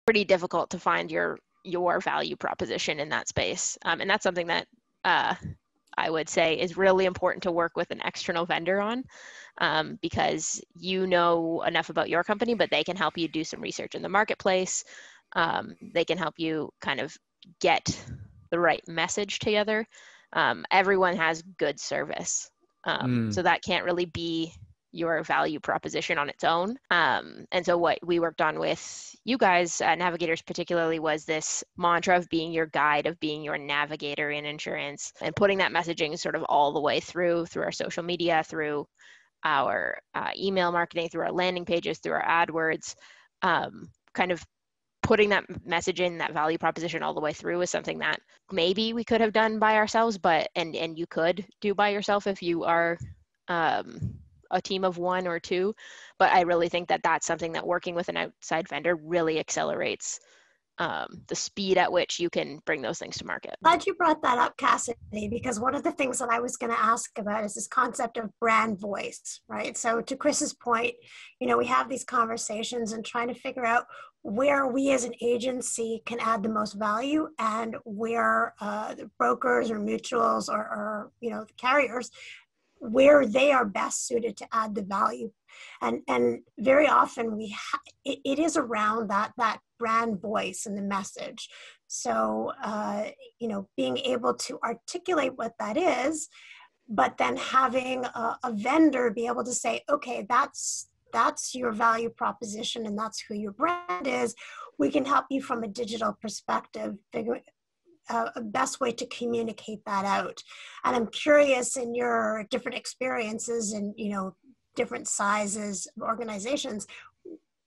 pretty difficult to find your value proposition in that space. And that's something that I would say is really important to work with an external vendor on, because you know enough about your company, but they can help you do some research in the marketplace. They can help you kind of get the right message together. Everyone has good service. So that can't really be your value proposition on its own. And so what we worked on with you guys, navigators particularly, was this mantra of being your guide, of being your navigator in insurance, and putting that messaging sort of all the way through our social media, through our email marketing, through our landing pages, through our AdWords. Kind of putting that message in, that value proposition all the way through, is something that maybe we could have done by ourselves, but and you could do by yourself if you are a team of one or two. But I really think that that's something that working with an outside vendor really accelerates the speed at which you can bring those things to market. Glad you brought that up, Cassidy, because one of the things that I was going to ask about is this concept of brand voice, right? So to Chris's point, we have these conversations and trying to figure out where we as an agency can add the most value, and where the brokers or mutuals or the carriers, where they are best suited to add the value. And very often it is around that brand voice and the message. So, being able to articulate what that is, but then having a vendor be able to say, okay, that's your value proposition and that's who your brand is. We can help you from a digital perspective, figure a best way to communicate that out. And I'm curious, in your different experiences and, different sizes of organizations,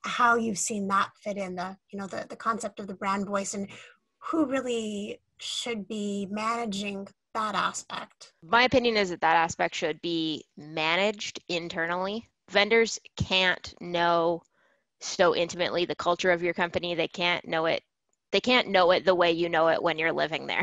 how you've seen that fit in the concept of the brand voice, and who really should be managing that aspect. My opinion is that aspect should be managed internally. Vendors can't know so intimately the culture of your company. They can't know it the way you know it when you're living there.